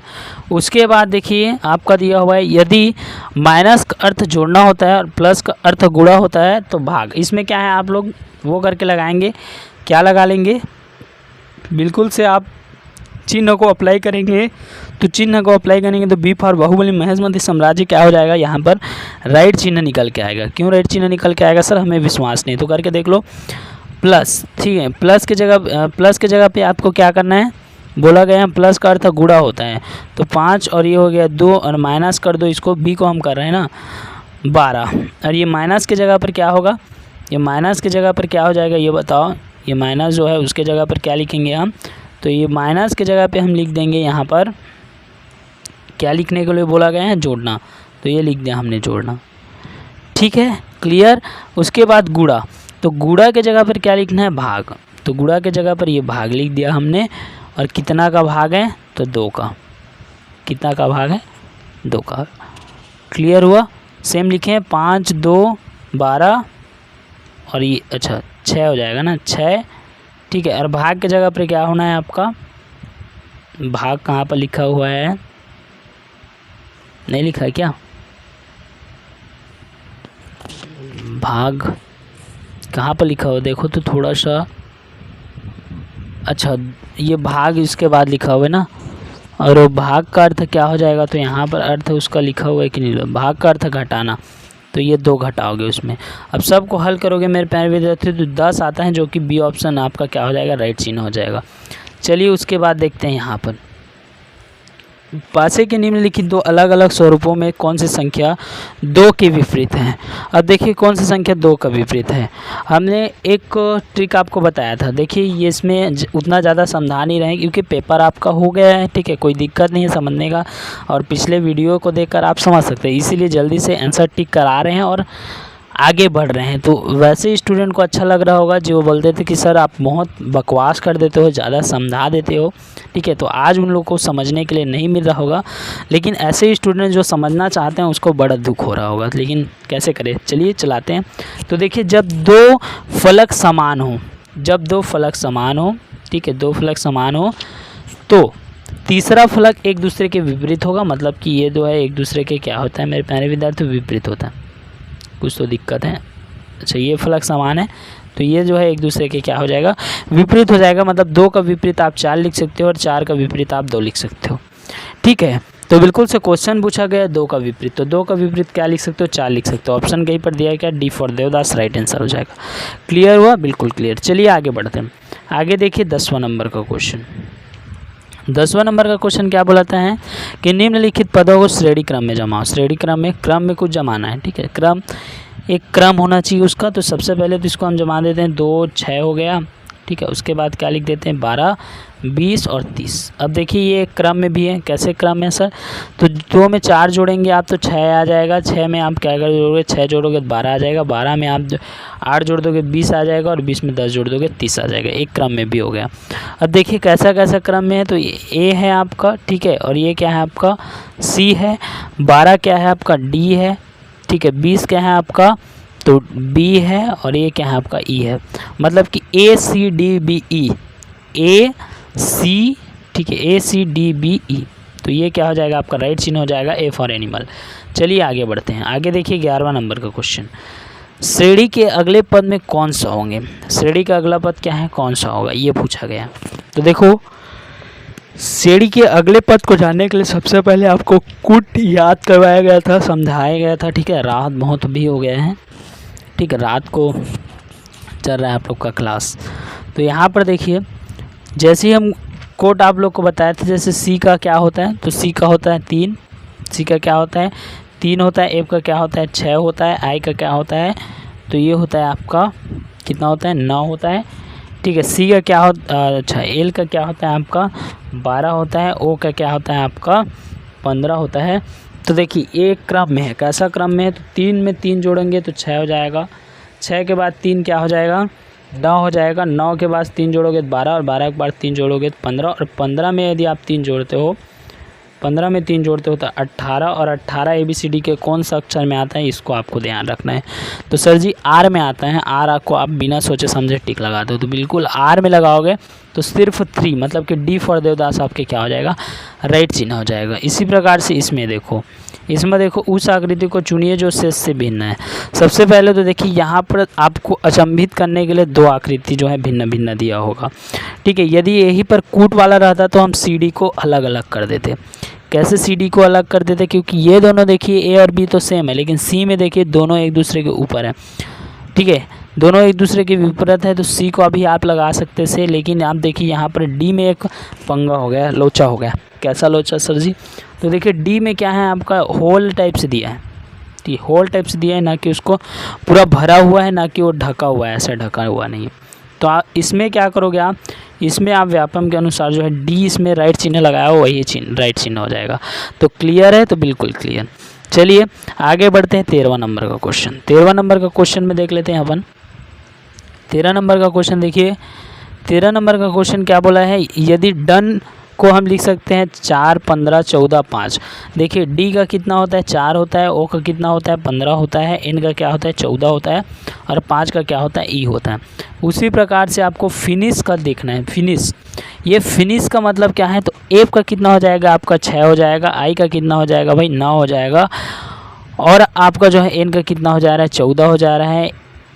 उसके बाद देखिए आपका दिया हुआ है, यदि माइनस का अर्थ जोड़ना होता है और प्लस का अर्थ गुणा होता है तो भाग। इसमें क्या है, आप लोग वो करके लगाएंगे, क्या लगा लेंगे, बिल्कुल से आप चिन्ह को अप्लाई करेंगे। तो चिन्ह को अप्लाई करेंगे तो बी फॉर बाहुबली महेशमती साम्राज्य क्या हो जाएगा, यहाँ पर राइट चिन्ह निकल के आएगा। क्यों राइट चिन्ह निकल के आएगा सर, हमें विश्वास नहीं, तो करके देख लो। प्लस, ठीक है, प्लस के जगह पे आपको क्या करना है, बोला गया है प्लस का अर्थ गुणा होता है। तो 5 और ये हो गया 2 और माइनस कर दो, इसको बी को हम कर रहे हैं ना 12, और ये माइनस के जगह पर क्या होगा, ये माइनस के जगह पर क्या हो जाएगा, ये बताओ। ये माइनस जो है उसके जगह पर क्या लिखेंगे हम, तो ये माइनस के जगह पे हम लिख देंगे, यहाँ पर क्या लिखने के लिए बोला गया है, जोड़ना, तो ये लिख दिया हमने जोड़ना, ठीक है, क्लियर। उसके बाद गुणा, तो गुणा के जगह पर क्या लिखना है, भाग, तो गुणा के जगह पर ये भाग लिख दिया हमने। और कितना का भाग है, तो 2 का, कितना का भाग है, 2 का, क्लियर हुआ। सेम लिखे 5 2 12 और ये अच्छा 6 हो जाएगा ना, 6, ठीक है। और भाग के जगह पर क्या होना है आपका, भाग कहाँ पर लिखा हुआ है, नहीं लिखा है क्या, भाग कहाँ पर लिखा हुआ, देखो तो थोड़ा सा, अच्छा ये भाग इसके बाद लिखा हुआ है ना, और वो भाग का अर्थ क्या हो जाएगा, तो यहाँ पर अर्थ उसका लिखा हुआ है कि नहीं, भाग का अर्थ घटाना, तो ये 2 घटाओगे उसमें। अब सबको हल करोगे मेरे प्यारे विद्यार्थी तो 10 आता है, जो कि बी ऑप्शन आपका क्या हो जाएगा, राइट चिन्ह हो जाएगा। चलिए उसके बाद देखते हैं यहाँ पर पासे के निम्नलिखित 2 अलग अलग स्वरूपों में कौन सी संख्या 2 के विपरीत है। अब देखिए कौन सी संख्या 2 का विपरीत है, हमने एक ट्रिक आपको बताया था। देखिए ये इसमें उतना ज़्यादा समझा नहीं रहे क्योंकि पेपर आपका हो गया है, ठीक है, कोई दिक्कत नहीं है समझने का, और पिछले वीडियो को देखकर आप समझ सकते हैं, इसीलिए जल्दी से आंसर टिक करा रहे हैं और आगे बढ़ रहे हैं। तो वैसे स्टूडेंट को अच्छा लग रहा होगा जो बोलते थे कि सर आप बहुत बकवास कर देते हो, ज़्यादा समझा देते हो, ठीक है, तो आज उन लोगों को समझने के लिए नहीं मिल रहा होगा। लेकिन ऐसे स्टूडेंट जो समझना चाहते हैं उसको बड़ा दुख हो रहा होगा, लेकिन कैसे करें, चलिए चलाते हैं। तो देखिए जब 2 फलक समान हो, जब 2 फलक समान हो, ठीक है, 2 फलक समान हो तो तीसरा फलक एक दूसरे के विपरीत होगा। मतलब कि ये 2 है एक दूसरे के क्या होता है मेरे प्यारे विद्यार्थी, विपरीत होता है, कुछ तो दिक्कत है। अच्छा ये फलक समान है तो ये जो है एक दूसरे के क्या हो जाएगा, विपरीत हो जाएगा। मतलब 2 का विपरीत आप 4 लिख सकते हो और 4 का विपरीत आप 2 लिख सकते हो, ठीक है। तो बिल्कुल से क्वेश्चन पूछा गया 2 का विपरीत, तो 2 का विपरीत क्या लिख सकते हो, 4 लिख सकते हो। ऑप्शन कहीं पर दिया है क्या, D for Devdas right answer हो जाएगा। क्लियर हुआ, बिल्कुल क्लियर। चलिए आगे बढ़ते हैं। आगे देखिए 10वां नंबर का क्वेश्चन। 10वां नंबर का क्वेश्चन क्या बोलाता है कि निम्नलिखित पदों को श्रेणी क्रम में जमाओ। श्रेणी क्रम में कुछ जमाना है, ठीक है, क्रम एक क्रम होना चाहिए उसका। तो सबसे पहले तो इसको हम जमा देते हैं, 2 6 हो गया, ठीक है। उसके बाद क्या लिख देते हैं, 12 20 और 30। अब देखिए ये क्रम में भी है, कैसे क्रम है सर, तो 2 में 4 जोड़ेंगे आप तो 6 आ जाएगा, 6 में आप क्या जोड़ोगे, 6 जोड़ोगे तो 12 आ जाएगा, 12 में आप 8 जोड़ दोगे 20 आ जाएगा, और 20 में 10 जोड़ दोगे 30 आ जाएगा। एक क्रम में भी हो गया। अब देखिए कैसा कैसा क्रम में है, तो ए है आपका, ठीक है, और ये क्या है आपका सी है, 12 क्या है आपका डी है, ठीक है, 20 क्या है आपका तो बी है, और ये क्या है आपका ई है। मतलब कि ए सी डी बी ई, ए सी, ठीक है, ए सी डी बी ई, तो ये क्या हो जाएगा आपका राइट चिन्ह हो जाएगा, ए फॉर एनिमल। चलिए आगे बढ़ते हैं। आगे देखिए 11वां नंबर का क्वेश्चन। श्रेणी के अगले पद में कौन सा होंगे, श्रेणी का अगला पद क्या है, कौन सा होगा, ये पूछा गया। तो देखो श्रेणी के अगले पद को जानने के लिए सबसे पहले आपको कुट याद करवाया गया था, समझाया गया था, ठीक है। रात बहुत भी हो गया है, ठीक है, रात को चल रहा है आप लोग का क्लास। तो यहाँ पर देखिए जैसे ही हम कोट आप लोग को बताए थे, जैसे सी का क्या होता है, तो सी का होता है 3, सी का क्या होता है 3 होता है, एफ का क्या होता है 6 होता है, आई का क्या होता है, तो ये होता है आपका कितना होता है 9 होता है, ठीक है। सी का क्या होता अच्छा एल का क्या होता है आपका 12 होता है, ओ का क्या होता है आपका 15 होता है। तो देखिए एक क्रम में है, कैसा क्रम में है, तो 3 में 3 जोड़ेंगे तो 6 हो जाएगा, 6 के बाद 3 क्या हो जाएगा 9 हो जाएगा, 9 के बाद 3 जोड़ोगे तो 12, और 12 के बाद 3 जोड़ोगे तो 15, और 15 में यदि आप 3 जोड़ते हो, 15 में 3 जोड़ते हो तो 18, और 18 ABCD के कौन सा अक्षर में आता है, इसको आपको ध्यान रखना है। तो सर जी आर में आता है, आर आपको आप बिना सोचे समझे टिक लगाते हो, तो बिल्कुल आर में लगाओगे तो सिर्फ 3 मतलब कि डी फॉर देवदास आपके क्या हो जाएगा राइट चिन्ह हो जाएगा। इसी प्रकार से इसमें देखो उस आकृति को चुनिए जो शेष से भिन्न है। सबसे पहले तो देखिए यहाँ पर आपको अचंभित करने के लिए 2 आकृति जो है भिन्न भिन्न दिया होगा, ठीक है। यदि यही पर कूट वाला रहता तो हम सी डी को अलग अलग कर देते। कैसे सी डी को अलग कर देते, क्योंकि ये दोनों देखिए ए और बी तो सेम है, लेकिन सी में देखिए दोनों एक दूसरे के ऊपर है, ठीक है, दोनों एक दूसरे के विपरीत है। तो सी को अभी आप लगा सकते थे, लेकिन आप देखिए यहाँ पर डी में एक पंगा हो गया, लोचा हो गया। कैसा लोचा सर जी, तो देखिए डी में क्या है आपका होल टाइप से दिया है, ठीक है, होल टाइप से दिया है, ना कि उसको पूरा भरा हुआ है, ना कि वो ढका हुआ है, ऐसा ढका हुआ नहीं है। तो आप इसमें क्या करोगे, आप इसमें आप व्यापम के अनुसार जो है डी इसमें राइट चिन्ह लगाया हो, वही चिन्ह राइट चिन्ह हो जाएगा। तो क्लियर है, तो बिल्कुल क्लियर। चलिए आगे बढ़ते हैं 13वां नंबर का क्वेश्चन। 13वां नंबर का क्वेश्चन में देख लेते हैं अपन। 13 नंबर का क्वेश्चन देखिए, 13 नंबर का क्वेश्चन क्या बोला है, यदि डन को हम लिख सकते हैं 4, 15, 14, 5। देखिए डी का कितना होता है 4 होता है, ओ का कितना होता है 15 होता है, एन का क्या होता है 14 होता है, और 5 का क्या होता है ई होता है। उसी प्रकार से आपको फिनिश का देखना है, फिनिश, ये फिनिश का मतलब क्या है, तो एफ का कितना हो जाएगा आपका 6 हो जाएगा, आई का कितना हो जाएगा भाई 9 हो जाएगा, और आपका जो है एन का कितना हो जा रहा है 14 हो जा रहा है,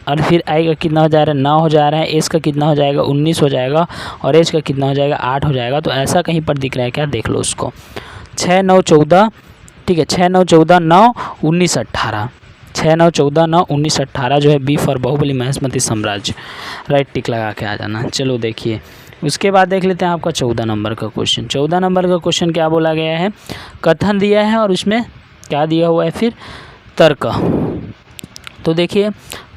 और फिर आई का कितना हो जा रहा है 9 हो जा रहा है, एस का कितना हो जाएगा 19 हो जाएगा, और एच का कितना हो जाएगा 8 हो जाएगा। तो ऐसा कहीं पर दिख रहा है क्या, देख लो उसको, 6, 9, 14, ठीक है, 6, 9, 14, 9, 19, 18, 6, 9, 14, 9, 19, 18 जो है बी फॉर बाहुबली महेशमती साम्राज्य, राइट टिक लगा के आ जाना। चलो देखिए उसके बाद देख लेते हैं आपका 14 नंबर का क्वेश्चन। 14 नंबर का क्वेश्चन क्या बोला गया है, कथन दिया है और उसमें क्या दिया हुआ है फिर तर्क। तो देखिए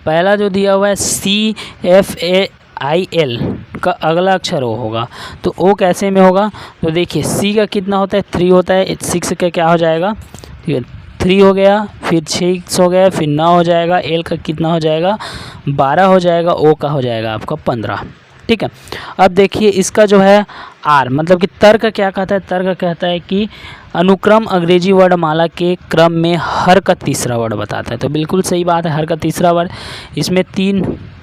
पहला जो दिया हुआ है CFAIL का अगला अक्षर ओ होगा, तो ओ कैसे में होगा, तो देखिए सी का कितना होता है 3 होता है, 6 का क्या हो जाएगा, ठीक है 3 हो गया, फिर 6 हो गया, फिर 9 हो जाएगा, एल का कितना हो जाएगा 12 हो जाएगा, ओ का हो जाएगा आपका 15, ठीक है। अब देखिए इसका जो है आर मतलब कि तर्क क्या कहता है, तर्क कहता है कि अनुक्रम अंग्रेजी वर्णमाला के क्रम में हर का तीसरा वर्ड बताता है। तो बिल्कुल सही बात है, हर का तीसरा वर्ड, इसमें 3,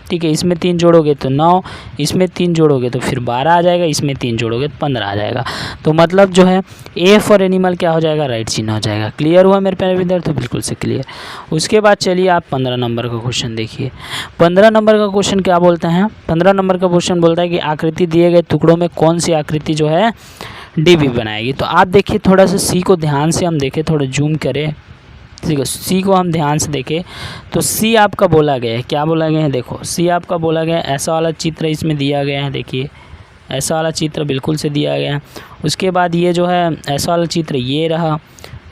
ठीक है, इसमें 3 जोड़ोगे तो 9, इसमें 3 जोड़ोगे तो फिर 12 आ जाएगा, इसमें 3 जोड़ोगे तो 15 आ जाएगा। तो मतलब जो है ए फॉर एनिमल क्या हो जाएगा राइट चिन्ह हो जाएगा। क्लियर हुआ मेरे प्यारे विद्यार्थी, तो बिल्कुल से क्लियर। उसके बाद चलिए आप 15 नंबर का क्वेश्चन देखिए। 15 नंबर का क्वेश्चन क्या बोलते हैं, 15 नंबर का क्वेश्चन बोलता है कि आकृति दिए गए टुकड़ों में कौन सी आकृति जो है डीबी बनाएगी। तो आप देखिए थोड़ा सा सी को ध्यान से हम देखें, थोड़ा जूम करें, ठीक है, सी को हम ध्यान से देखें तो सी आपका बोला गया है, क्या बोला गया है, देखो सी आपका बोला गया है, ऐसा वाला चित्र इसमें दिया गया है, देखिए ऐसा वाला चित्र बिल्कुल से दिया गया है। उसके बाद ये जो है ऐसा वाला चित्र ये रहा,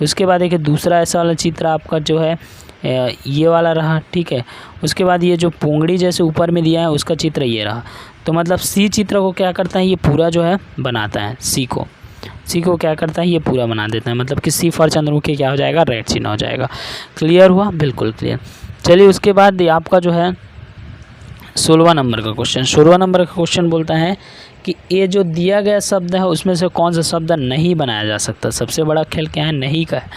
उसके बाद देखिए दूसरा ऐसा वाला चित्र आपका जो है ये वाला रहा, ठीक है। उसके बाद ये जो पोंगड़ी जैसे ऊपर में दिया है उसका चित्र ये रहा। तो मतलब सी चित्र को क्या करता है, ये पूरा जो है बनाता है, सी को क्या करता है, ये पूरा बना देता है, मतलब कि सी फॉर चंद्रमुखी क्या हो जाएगा राइट चिन्ह हो जाएगा। क्लियर हुआ, बिल्कुल क्लियर। चलिए उसके बाद आपका जो है 16वां नंबर का क्वेश्चन। 16वां नंबर का क्वेश्चन बोलता है कि ये जो दिया गया शब्द है उसमें से कौन सा शब्द नहीं बनाया जा सकता। सबसे बड़ा खेल क्या है, नहीं का है।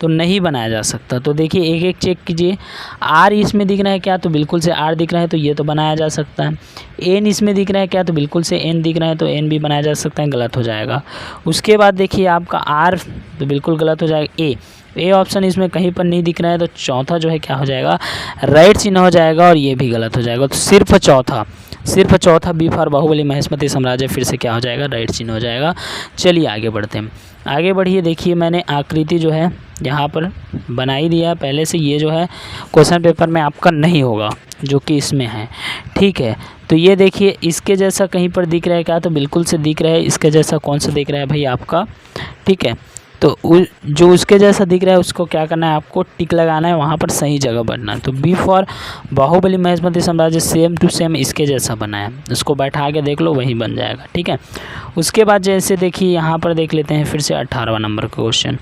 तो नहीं बनाया जा सकता। तो देखिए एक एक चेक कीजिए। आर इसमें दिख रहा है क्या, तो बिल्कुल से आर दिख रहा है, तो ये तो बनाया जा सकता है। एन इसमें दिख रहा है क्या, तो बिल्कुल से एन दिख रहा है, तो एन भी बनाया जा सकता है, गलत हो जाएगा। उसके बाद देखिए आपका आर, तो बिल्कुल गलत हो जाएगा। ए ऑप्शन इसमें कहीं पर नहीं दिख रहा है, तो चौथा जो है क्या हो जाएगा, राइट चिन्ह हो जाएगा, और ये भी गलत हो जाएगा। तो सिर्फ चौथा बी फॉर बाहुबली महेशमती साम्राज्य फिर से क्या हो जाएगा, राइट चिन्ह हो जाएगा। चलिए आगे बढ़ते हैं। आगे बढ़िए, देखिए मैंने आकृति जो है यहाँ पर बना ही दिया पहले से। ये जो है क्वेश्चन पेपर में आपका नहीं होगा, जो कि इसमें है, ठीक है। तो ये देखिए इसके जैसा कहीं पर दिख रहा है क्या, तो बिल्कुल से दिख रहा है। इसके जैसा कौन सा दिख रहा है भाई आपका, ठीक है। तो जो उसके जैसा दिख रहा है उसको क्या करना है, आपको टिक लगाना है, वहाँ पर सही जगह बनना है। तो बी फॉर बाहुबली महेशमती साम्राज्य सेम टू सेम इसके जैसा बना है, उसको बैठा के देख लो, वही बन जाएगा, ठीक है। उसके बाद जैसे देखिए यहाँ पर देख लेते हैं फिर से 18वां नंबर का क्वेश्चन।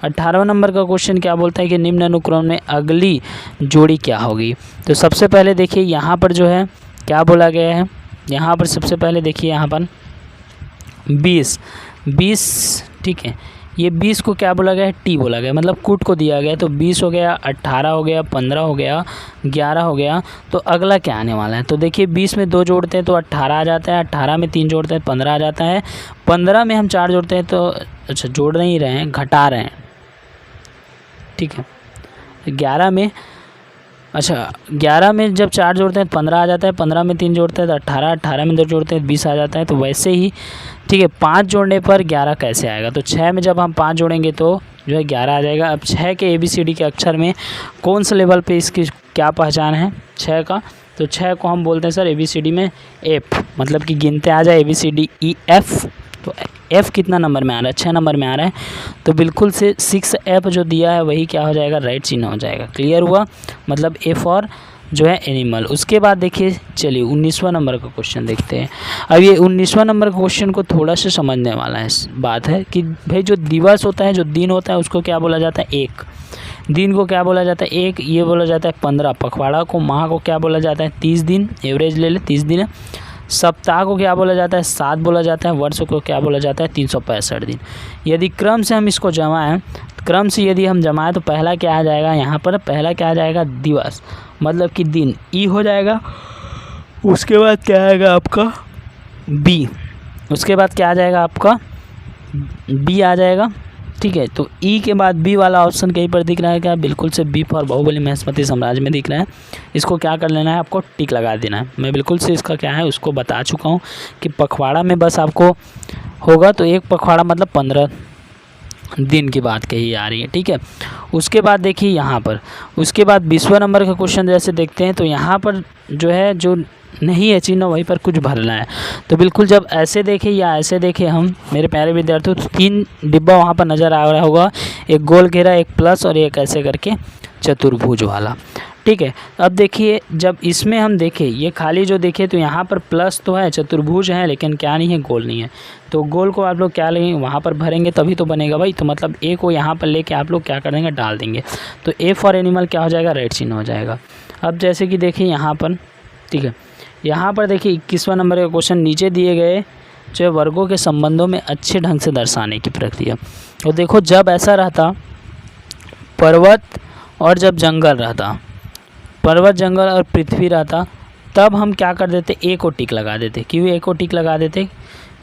18वां नंबर का क्वेश्चन क्या बोलता है कि निम्न अनुक्रम में अगली जोड़ी क्या होगी। तो सबसे पहले देखिए यहाँ पर जो है क्या बोला गया है, यहाँ पर सबसे पहले देखिए यहाँ पर 20, ठीक है। ये 20 को क्या बोला गया है, टी बोला गया, मतलब कूट को दिया गया। तो 20 हो गया, 18 हो गया, 15 हो गया, 11 हो गया। तो अगला क्या आने वाला है, तो देखिए 20 में 2 जोड़ते हैं तो 18 आ जाता है, 18 में 3 जोड़ते हैं 15 आ जाता है, 15 में हम 4 जोड़ते हैं तो अच्छा जोड़ नहीं रहे हैं, घटा रहे हैं, ठीक है। 11 में, अच्छा 11 में जब 4 जोड़ते हैं 15 आ जाता है, 15 में 3 जोड़ते हैं तो 18, 18 में 2 जोड़ते हैं 20 आ जाता है। तो वैसे ही ठीक है, 5 जोड़ने पर 11 कैसे आएगा, तो 6 में जब हम 5 जोड़ेंगे तो जो है 11 आ जाएगा। अब 6 के ABCD के अक्षर में कौन से लेवल पे इसकी क्या पहचान है 6 का, तो 6 को हम बोलते हैं सर ABCD में F, मतलब कि गिनते आ जाए ABCDEF। तो F कितना नंबर में आ रहा है, 6 नंबर में आ रहा है। तो बिल्कुल से 6F जो दिया है वही क्या हो जाएगा, राइट चिन्ह हो जाएगा। क्लियर हुआ, मतलब F और जो है एनिमल। उसके बाद देखिए चलिए 19वां नंबर का क्वेश्चन देखते हैं। अब ये 19वां नंबर का क्वेश्चन को थोड़ा सा समझने वाला है बात है कि भाई जो दिवस होता है, जो दिन होता है, उसको क्या बोला जाता है, एक दिन को क्या बोला जाता है, एक ये बोला जाता है 15। पखवाड़ा को, माह को क्या बोला जाता है, 30 दिन, एवरेज ले ले 30 दिन। सप्ताह को क्या बोला जाता है, 7 बोला जाता है। वर्ष को क्या बोला जाता है, 365 दिन। यदि क्रम से हम इसको जमाएं, क्रम से यदि हम जमाएं तो पहला क्या आ जाएगा, यहाँ पर पहला क्या आ जाएगा, दिवस, मतलब कि दिन, ई हो जाएगा। उसके बाद क्या आएगा आपका बी, उसके बाद क्या आ जाएगा आपका बी आ जाएगा, ठीक है। तो ई के बाद बी वाला ऑप्शन कहीं पर दिख रहा है क्या, बिल्कुल से बी फॉर बाहुबली महेशमती साम्राज्य में दिख रहा है। इसको क्या कर लेना है, आपको टिक लगा देना है। मैं बिल्कुल से इसका क्या है उसको बता चुका हूँ कि पखवाड़ा में बस आपको होगा, तो एक पखवाड़ा मतलब 15 दिन की बात कही आ रही है, ठीक है। उसके बाद देखिए यहाँ पर, उसके बाद 20वां नंबर का क्वेश्चन जैसे देखते हैं, तो यहाँ पर जो है जो नहीं है चिन्ह वहीं पर कुछ भरना है। तो बिल्कुल जब ऐसे देखें या ऐसे देखें हम मेरे प्यारे विद्यार्थियों, तो 3 डिब्बा वहाँ पर नज़र आ रहा होगा, एक गोल घेरा, एक प्लस और एक ऐसे करके चतुर्भुज वाला, ठीक है। अब देखिए जब इसमें हम देखें, ये खाली जो देखें तो यहाँ पर प्लस तो है, चतुर्भुज है, लेकिन क्या नहीं है, गोल नहीं है। तो गोल को आप लोग क्या लेंगे, वहाँ पर भरेंगे तभी तो बनेगा भाई। तो मतलब ए को यहाँ पर लेके आप लोग क्या कर देंगे, डाल देंगे। तो ए फॉर एनिमल क्या हो जाएगा, राइट चिन्ह हो जाएगा। अब जैसे कि देखिए यहाँ पर, ठीक है, यहाँ पर देखिए 21वां नंबर का क्वेश्चन, नीचे दिए गए जो वर्गों के संबंधों में अच्छे ढंग से दर्शाने की प्रक्रिया। तो देखो जब ऐसा रहता पर्वत और जब जंगल रहता, पर्वत जंगल और पृथ्वी रहता, तब हम क्या कर देते, ए को टिक लगा देते। क्यों ए को टिक लगा देते,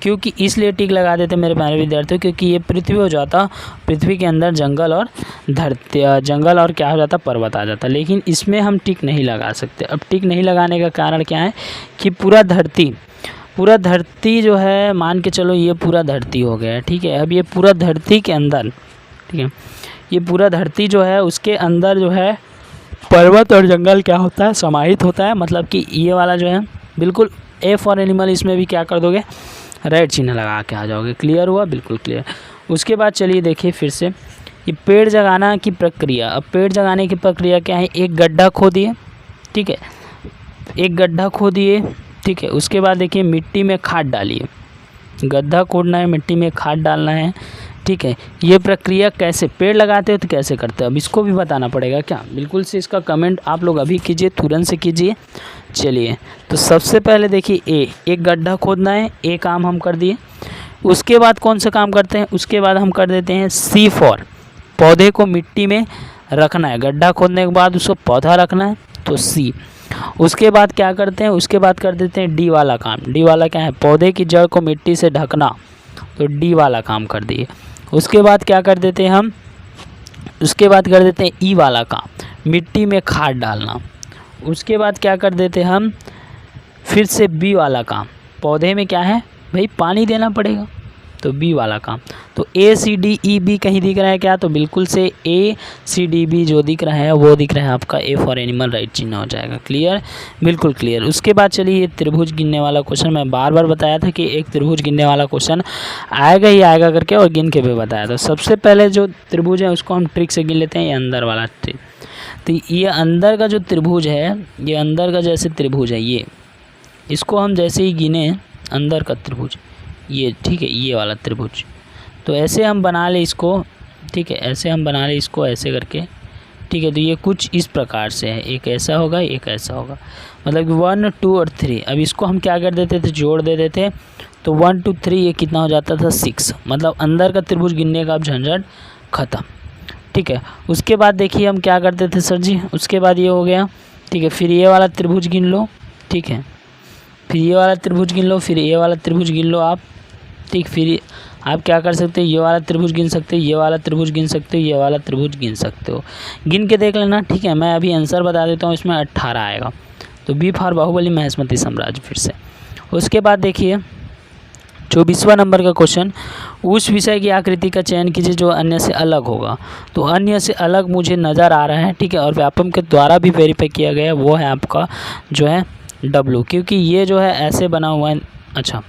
क्योंकि इसलिए टिक लगा देते मेरे प्यारे विद्यार्थियों, क्योंकि ये पृथ्वी हो जाता, पृथ्वी के अंदर जंगल और धरती, जंगल और क्या हो जाता, पर्वत आ जाता। लेकिन इसमें हम टिक नहीं लगा सकते। अब टिक नहीं लगाने का कारण क्या है कि पूरा धरती जो है, मान के चलो ये पूरा धरती हो गया, ठीक है। अब ये पूरा धरती के अंदर, ठीक है, ये पूरा धरती जो है उसके अंदर जो है पर्वत और जंगल क्या होता है, समाहित होता है। मतलब कि ये वाला जो है बिल्कुल ए फॉर एनिमल, इसमें भी क्या कर दोगे, राइट चिन्ह लगा के आ जाओगे। क्लियर हुआ, बिल्कुल क्लियर। उसके बाद चलिए देखिए फिर से ये पेड़ जगाना की प्रक्रिया। अब पेड़ जगाने की प्रक्रिया क्या है, एक गड्ढा खोदिए, ठीक है, एक गड्ढा खोदिए, ठीक है। उसके बाद देखिए मिट्टी में खाद डालिए, गड्ढा खोदना है, मिट्टी में खाद डालना है, ठीक है। ये प्रक्रिया कैसे पेड़ लगाते हो तो कैसे करते हो, अब इसको भी बताना पड़ेगा क्या, बिल्कुल से इसका कमेंट आप लोग अभी कीजिए, तुरंत से कीजिए। चलिए तो सबसे पहले देखिए एक गड्ढा खोदना है, ए काम हम कर दिए। उसके बाद कौन सा काम करते हैं, उसके बाद हम कर देते हैं सी फॉर पौधे को मिट्टी में रखना है, गड्ढा खोदने के बाद उसको पौधा रखना है, तो सी। उसके बाद क्या करते हैं, उसके बाद कर देते हैं डी वाला काम। डी वाला क्या है, पौधे की जड़ को मिट्टी से ढकना, तो डी वाला काम कर दिए। उसके बाद क्या कर देते हैं हम, उसके बाद कर देते हैं ई वाला काम, मिट्टी में खाद डालना। उसके बाद क्या कर देते हैं हम, फिर से बी वाला काम, पौधे में क्या है भाई, पानी देना पड़ेगा, तो बी वाला काम। तो ए सी डी ई बी कहीं दिख रहा है क्या, तो बिल्कुल से ए सी डी बी जो दिख रहा है वो दिख रहा है आपका ए फॉर एनिमल, राइट चिन्ह हो जाएगा। क्लियर, बिल्कुल क्लियर। उसके बाद चलिए ये त्रिभुज गिनने वाला क्वेश्चन, मैं बार बार बताया था कि एक त्रिभुज गिनने वाला क्वेश्चन आएगा ही आएगा करके, और गिन के भी बताया था। सबसे पहले जो त्रिभुज है उसको हम ट्रिक से गिन लेते हैं, ये अंदर वाला ट्रिक। तो ये अंदर का जो त्रिभुज है, ये अंदर का जैसे त्रिभुज है, ये इसको हम जैसे ही गिने अंदर का त्रिभुज, ये ठीक है, ये वाला त्रिभुज, तो ऐसे हम बना ले इसको, ठीक है, ऐसे हम बना ले इसको ऐसे करके, ठीक है। तो ये कुछ इस प्रकार से है, एक ऐसा होगा, एक ऐसा होगा, मतलब कि 1 2 और 3। अब इसको हम क्या कर देते थे, जोड़ दे देते, तो 1 2 3 ये कितना हो जाता था 6, मतलब अंदर का त्रिभुज गिनने का अब झंझट ख़त्म, ठीक है। उसके बाद देखिए हम क्या करते थे सर जी, उसके बाद ये हो गया, ठीक है। फिर ये वाला त्रिभुज गिन लो, ठीक है, फिर ये वाला त्रिभुज गिन लो, फिर ये वाला त्रिभुज गिन लो आप, ठीक। फिर आप क्या कर सकते हो, ये वाला त्रिभुज गिन सकते हो, ये वाला त्रिभुज गिन सकते हो, ये वाला त्रिभुज गिन सकते हो, गिन के देख लेना, ठीक है। मैं अभी आंसर बता देता हूँ, इसमें 18 आएगा, तो बी फॉर बाहुबली महेश्मती साम्राज्य। फिर से उसके बाद देखिए 24वां नंबर का क्वेश्चन, उस विषय की आकृति का चयन कीजिए जो अन्य से अलग होगा। तो अन्य से अलग मुझे नज़र आ रहा है, ठीक है, और व्यापम के द्वारा भी वेरीफाई किया गया है, वो है आपका जो है W, क्योंकि ये जो है ऐसे बना हुआ है, अच्छा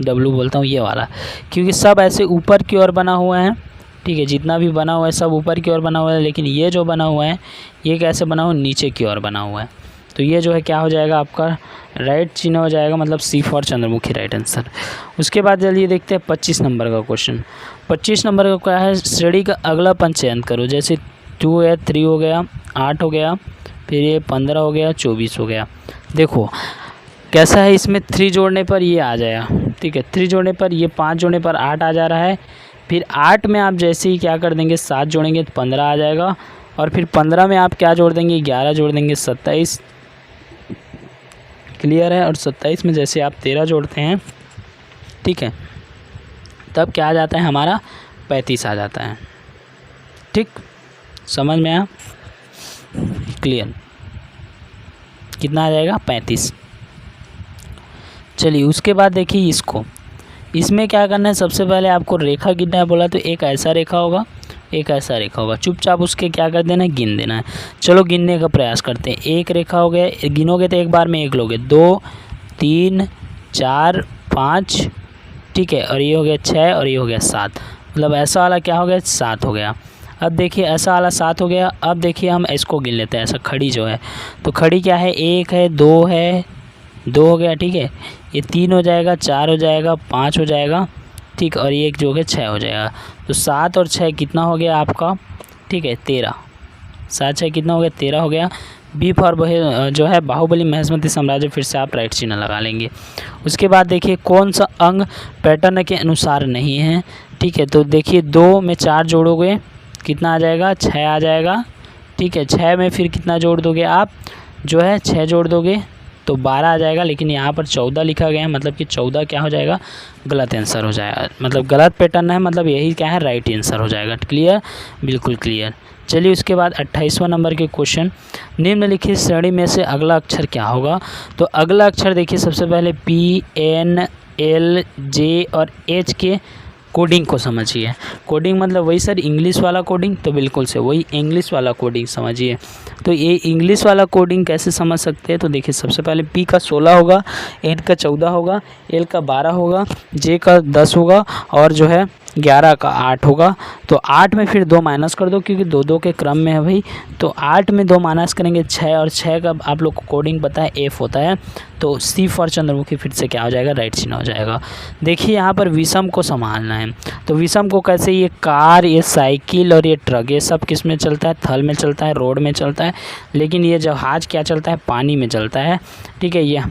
W बोलता हूँ ये वाला, क्योंकि सब ऐसे ऊपर की ओर बना हुआ है, ठीक है, जितना भी बना हुआ है सब ऊपर की ओर बना हुआ है, लेकिन ये जो बना हुआ है ये कैसे बना हुआ है, नीचे की ओर बना हुआ है। तो ये जो है क्या हो जाएगा आपका राइट चिन्ह हो जाएगा, मतलब सी फॉर चंद्रमुखी, राइट आंसर। उसके बाद चलिए देखते हैं 25 नंबर का क्वेश्चन। 25 नंबर का क्या है, श्रेणी का अगला पंच चयन करो, जैसे 2 है, 3 हो गया, 8 हो गया, फिर ये 15 हो गया, 24 हो गया। देखो कैसा है, इसमें 3 जोड़ने पर ये आ जाएगा, ठीक है, 3 जोड़ने पर ये 5 जोड़ने पर 8 आ जा रहा है, फिर 8 में आप जैसे ही क्या कर देंगे 7 जोड़ेंगे तो 15 आ जाएगा, और फिर 15 में आप क्या जोड़ देंगे 11 जोड़ देंगे 27, क्लियर है। और 27 में जैसे आप 13 जोड़ते हैं, ठीक है, तब क्या आ जाता है हमारा 35 आ जाता है, ठीक, समझ में आया, क्लियर, कितना आ जाएगा 35। चलिए उसके बाद देखिए इसको, इसमें क्या करना है, सबसे पहले आपको रेखा गिनना है बोला, तो एक ऐसा रेखा होगा, एक ऐसा रेखा होगा, चुपचाप उसके क्या कर देना है, गिन देना है। चलो गिनने का प्रयास करते हैं। एक रेखा हो गया, गिनोगे तो एक बार में एक लोगे, 2 3 4 5, ठीक है, और ये हो गया 6 और ये हो गया 7, मतलब ऐसा वाला क्या हो गया 7 हो गया। अब देखिए ऐसा वाला 7 हो गया। अब देखिए हम इसको गिन लेते हैं, ऐसा खड़ी जो है, तो खड़ी क्या है, 1 है, 2 है, 2 हो गया, ठीक है, ये 3 हो जाएगा, 4 हो जाएगा, 5 हो जाएगा, ठीक, और ये एक जो है 6 हो जाएगा। तो 7 और 6 कितना हो गया आपका, ठीक है 13, 7 6 कितना हो गया 13 हो गया। बी फॉर जो है बाहुबली महेश्मती साम्राज्य, फिर से आप राइट चिन्ह लगा लेंगे। उसके बाद देखिए कौन सा अंग पैटर्न के अनुसार नहीं है, ठीक है, तो देखिए 2 में 4 जोड़ोगे कितना आ जाएगा 6 आ जाएगा, ठीक है, 6 में फिर कितना जोड़ दोगे आप, जो है 6 जोड़ दोगे तो 12 आ जाएगा, लेकिन यहाँ पर 14 लिखा गया है, मतलब कि 14 क्या हो जाएगा, गलत आंसर हो जाएगा, मतलब गलत पैटर्न है, मतलब यही क्या है राइट आंसर हो जाएगा। क्लियर, बिल्कुल क्लियर। चलिए उसके बाद 28वां नंबर के क्वेश्चन, निम्नलिखित श्रेणी में से अगला अक्षर क्या होगा। तो अगला अक्षर देखिए सबसे पहले P N L J और H के कोडिंग को समझिए। कोडिंग मतलब वही सर इंग्लिश वाला कोडिंग, तो बिल्कुल से वही इंग्लिश वाला कोडिंग समझिए। तो ये इंग्लिश वाला कोडिंग कैसे समझ सकते हैं, तो देखिए सबसे पहले P का 16 होगा, N का 14 होगा, L का 12 होगा, J का 10 होगा, और जो है 11 का 8 होगा। तो 8 में फिर 2 माइनस कर दो, क्योंकि 2 के क्रम में है भाई, तो 8 में 2 माइनस करेंगे 6, और 6 का आप लोग को कोडिंग पता है F होता है, तो C फॉर चंद्रमुखी फिर से क्या हो जाएगा राइट चिन्ह हो जाएगा। देखिए यहाँ पर विषम को संभालना है, तो विषम को कैसे, ये कार, ये साइकिल और ये ट्रक, ये सब किस में चलता है, थल में चलता है, रोड में चलता है, लेकिन ये जहाज क्या चलता है, पानी में चलता है, ठीक है, ये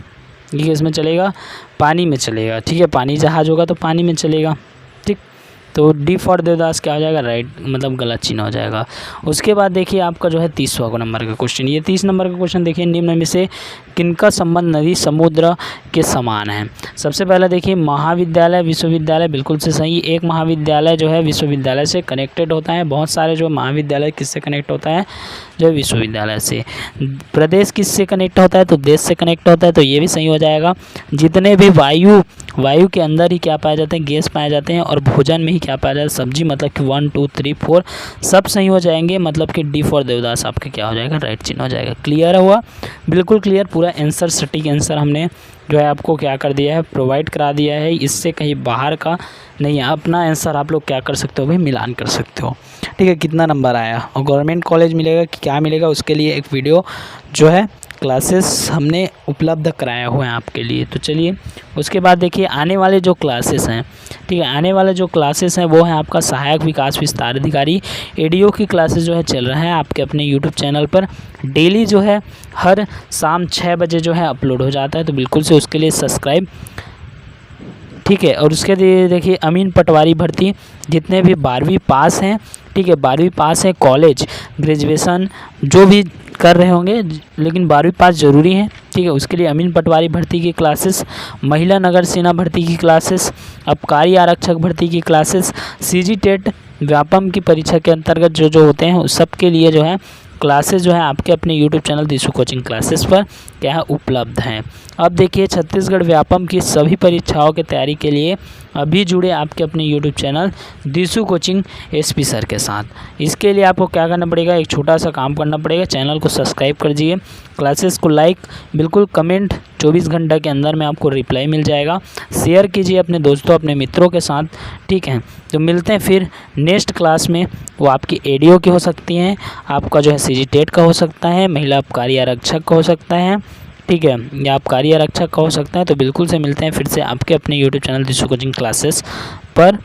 किस में चलेगा, पानी में चलेगा, ठीक है, पानी जहाज होगा तो पानी में चलेगा, ठीक। तो डी फॉर देवदास क्या हो जाएगा, राइट, मतलब गलत चिन्ह हो जाएगा। उसके बाद देखिए आपका जो है 30वां नंबर का क्वेश्चन, ये 30 नंबर का क्वेश्चन देखिए, निम्न में से किनका संबंध नदी समुद्र के समान है। सबसे पहला देखिए महाविद्यालय विश्वविद्यालय, बिल्कुल से सही। एक महाविद्यालय जो है विश्वविद्यालय से कनेक्टेड होता है, बहुत सारे जो महाविद्यालय किससे कनेक्ट होता है, जो विश्वविद्यालय से। प्रदेश किससे कनेक्ट होता है, तो देश से कनेक्ट होता है, तो ये भी सही हो जाएगा। जितने भी वायु के अंदर ही क्या पाए जाते हैं, गैस पाए जाते हैं, और भोजन में ही क्या पाया जाता है, सब्जी, मतलब कि 1 2 3 4 सब सही हो जाएंगे, मतलब कि डी फॉर देवदास आपके क्या हो जाएगा, राइट चिन्ह हो जाएगा। क्लियर हुआ, बिल्कुल क्लियर, पूरा आंसर सटीक आंसर हमने जो है आपको क्या कर दिया है, प्रोवाइड करा दिया है, इससे कहीं बाहर का नहीं है। अपना आंसर आप लोग क्या कर सकते हो भाई, मिलान कर सकते हो। ठीक है, कितना नंबर आया और गवर्नमेंट कॉलेज मिलेगा कि क्या मिलेगा, उसके लिए एक वीडियो जो है क्लासेस हमने उपलब्ध कराया हुआ है आपके लिए। तो चलिए उसके बाद देखिए आने वाले जो क्लासेस हैं, ठीक है, आने वाले जो क्लासेस हैं वो है आपका सहायक विकास विस्तार अधिकारी एडीओ की क्लासेस जो है चल रहा है आपके अपने यूट्यूब चैनल पर। डेली जो है हर शाम 6 बजे जो है अपलोड हो जाता है, तो बिल्कुल से उसके लिए सब्सक्राइब, ठीक है। और उसके लिए देखिए अमीन पटवारी भर्ती, जितने भी 12वीं पास हैं, ठीक है, 12वीं पास है, कॉलेज ग्रेजुएशन जो भी कर रहे होंगे, लेकिन 12वीं पास ज़रूरी है, ठीक है। उसके लिए अमीन पटवारी भर्ती की क्लासेस, महिला नगर सेना भर्ती की क्लासेस, आबकारी आरक्षक भर्ती की क्लासेस, सीजी टेट व्यापम की परीक्षा के अंतर्गत जो होते हैं उस सब के लिए जो है क्लासेस जो है आपके अपने यूट्यूब चैनल दिशु कोचिंग क्लासेस पर क्या है उपलब्ध हैं। अब देखिए छत्तीसगढ़ व्यापम की सभी परीक्षाओं की तैयारी के लिए अभी जुड़े आपके अपने YouTube channel दिशु coaching SP sir के साथ। इसके लिए आपको क्या करना पड़ेगा, एक छोटा सा काम करना पड़ेगा, चैनल को सब्सक्राइब कर दीजिए, क्लासेस को लाइक, बिल्कुल कमेंट 24 घंटे के अंदर में आपको रिप्लाई मिल जाएगा, शेयर कीजिए अपने दोस्तों अपने मित्रों के साथ, ठीक है। तो मिलते हैं फिर नेक्स्ट क्लास में, वो आपकी एडीओ की हो सकती हैं, आपका जो है सीजी टेट का हो सकता है, महिला आबकारी आरक्षक का हो सकता है, ठीक है, या आबकारी आरक्षक का हो सकता है। तो बिल्कुल से मिलते हैं फिर से आपके अपने यूट्यूब चैनल दिशु कोचिंग क्लासेस पर।